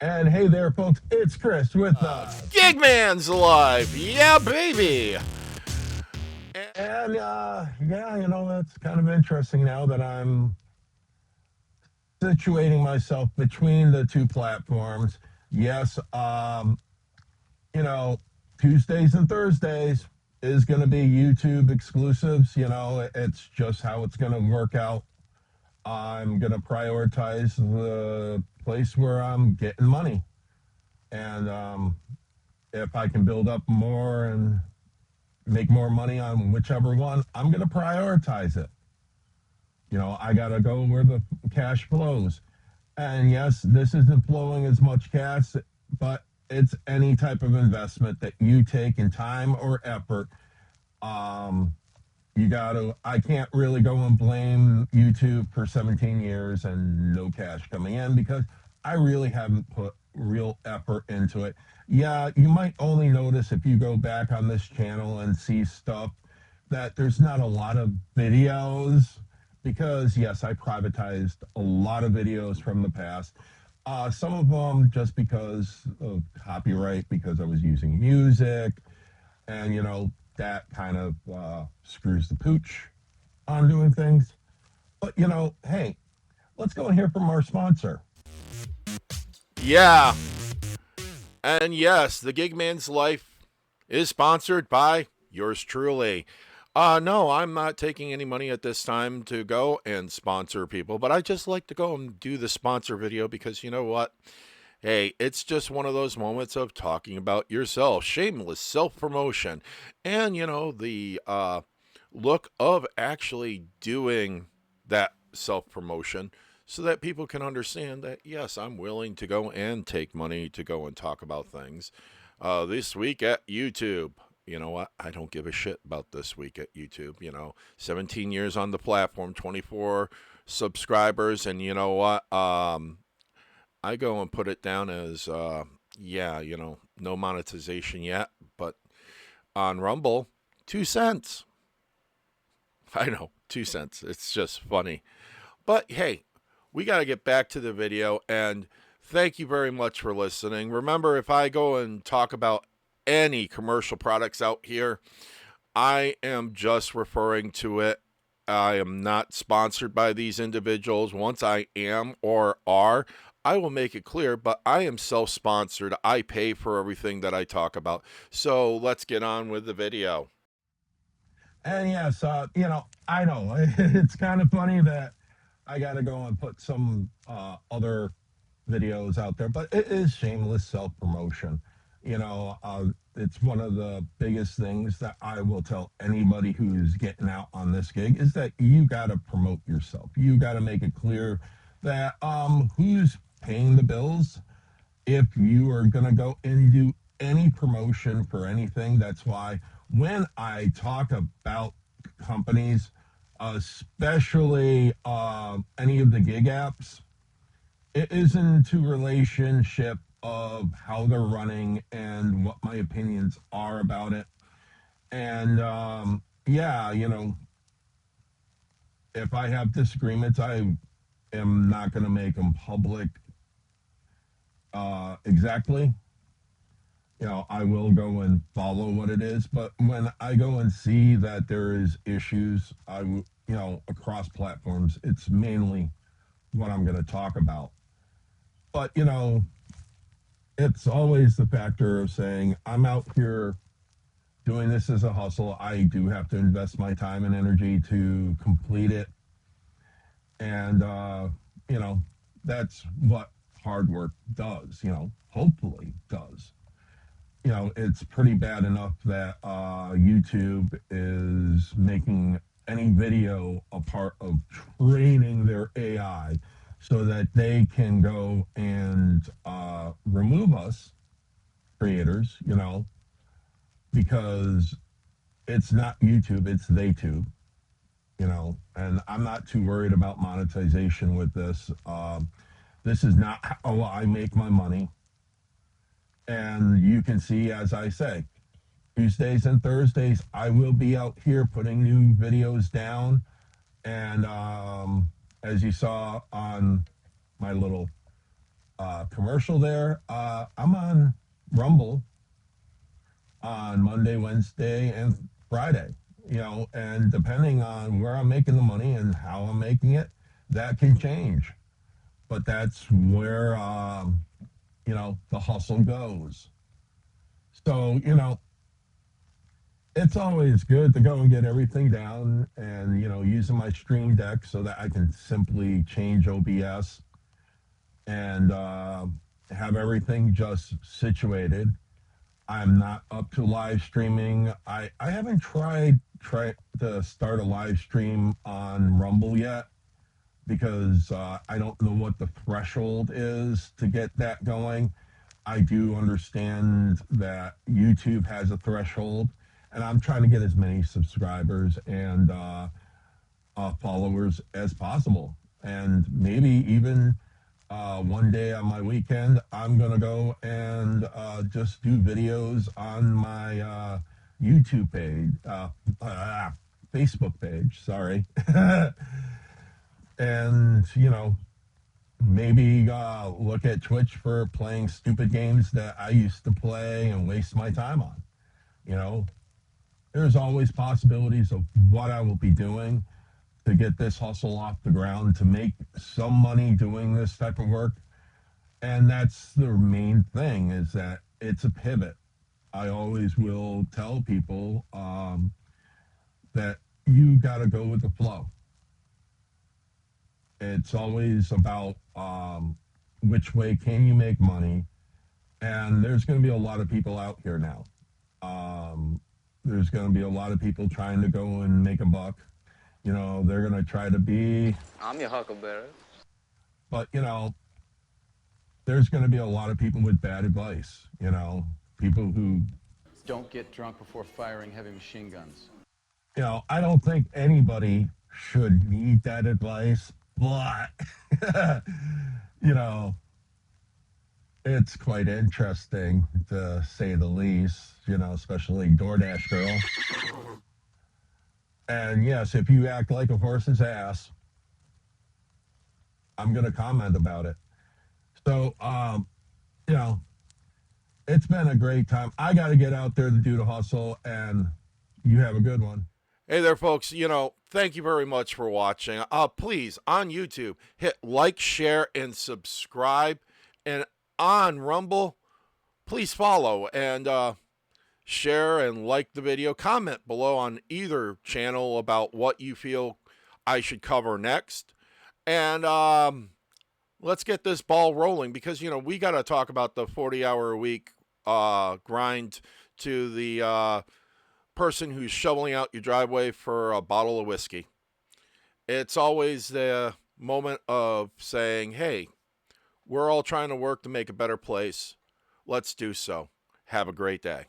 And hey there, folks, it's Chris with Gigman's alive, yeah, baby. and yeah, that's kind of interesting now that I'm situating myself between the two platforms. Yes, you know, Tuesdays and Thursdays is going to be YouTube exclusives. It's just how it's going to work out. I'm going to prioritize the place where I'm getting money, and if I can build up more and make more money on whichever one, I'm going to prioritize it. I got to go where the cash flows. And yes, this isn't flowing as much cash, but it's any type of investment that you take in time or effort. Um, I can't really go and blame YouTube for 17 years and no cash coming in because I really haven't put real effort into it. Yeah, you might only notice if you go back on this channel and see stuff that there's not a lot of videos because, yes, I privatized a lot of videos from the past. Some of them just because of copyright, because I was using music, and that kind of screws the pooch on doing things. But hey, let's go and hear from our sponsor. Yeah, and yes, the Gigman's life is sponsored by yours truly. No, I'm not taking any money at this time to go and sponsor people, but I just like to go and do the sponsor video because you know what? Hey, it's just one of those moments of talking about yourself, shameless self promotion, and the look of actually doing that self promotion so that people can understand that, yes, I'm willing to go and take money to go and talk about things. This week at YouTube, you know what? I don't give a shit about this week at YouTube. 17 years on the platform, 24 subscribers, and you know what? I go and put it down as, yeah, no monetization yet, but on Rumble, 2 cents. I know, 2 cents. It's just funny. But hey, we got to get back to the video, and thank you very much for listening. Remember, if I go and talk about any commercial products out here, I am just referring to it. I am not sponsored by these individuals. Once I am or are, I will make it clear, but I am self sponsored. I pay for everything that I talk about. So let's get on with the video. And yes, I know it's kind of funny that I got to go and put some other videos out there, but it is shameless self promotion. It's one of the biggest things that I will tell anybody who's getting out on this gig is that you got to promote yourself. You got to make it clear that who's paying the bills. If you are going to go and do any promotion for anything, that's why when I talk about companies, especially any of the gig apps, it is into relationship of how they're running and what my opinions are about it. And yeah, if I have disagreements, I am not going to make them public exactly. I will go and follow what it is, but when I go and see that there is issues, across platforms, it's mainly what I'm going to talk about. But it's always the factor of saying I'm out here doing this as a hustle. I do have to invest my time and energy to complete it, and you know that's what hard work does. Hopefully does. It's pretty bad enough that YouTube is making any video a part of training their AI so that they can go and remove us creators, because it's not YouTube, it's TheyTube, and I'm not too worried about monetization with this. This is not how I make my money. And you can see, as I say, Tuesdays and Thursdays, I will be out here putting new videos down. And as you saw on my little commercial there. I'm on Rumble on Monday, Wednesday, and Friday. And depending on where I'm making the money and how I'm making it, that can change. But that's where the hustle goes. So it's always good to go and get everything down and using my stream deck so that I can simply change OBS and have everything just situated. I'm not up to live streaming. I haven't tried to start a live stream on Rumble yet because I don't know what the threshold is to get that going. I do understand that YouTube has a threshold, and I'm trying to get as many subscribers and followers as possible. And maybe even one day on my weekend, I'm going to go and just do videos on my YouTube page, Facebook page, sorry. And, maybe look at Twitch for playing stupid games that I used to play and waste my time on. You know, there's always possibilities of what I will be doing to get this hustle off the ground, to make some money doing this type of work. And that's the main thing, is that it's a pivot. I always will tell people that you got to go with the flow. It's always about which way can you make money. And there's going to be a lot of people out here now. There's going to be a lot of people trying to go and make a buck. They're going to try to be. I'm your huckleberry. But, there's going to be a lot of people with bad advice. People who. Don't get drunk before firing heavy machine guns. I don't think anybody should need that advice, but, it's quite interesting to say the least, especially DoorDash girl. And yes, if you act like a horse's ass, I'm going to comment about it. So, it's been a great time. I got to get out there to do the hustle, and you have a good one. Hey there, folks. Thank you very much for watching. Please, on YouTube, hit like, share, and subscribe. And on Rumble, please follow and share and like the video. Comment below on either channel about what you feel I should cover next. And let's get this ball rolling, because, we got to talk about the 40-hour-a-week grind to the person who's shoveling out your driveway for a bottle of whiskey. It's always the moment of saying, hey, we're all trying to work to make a better place. Let's do so. Have a great day.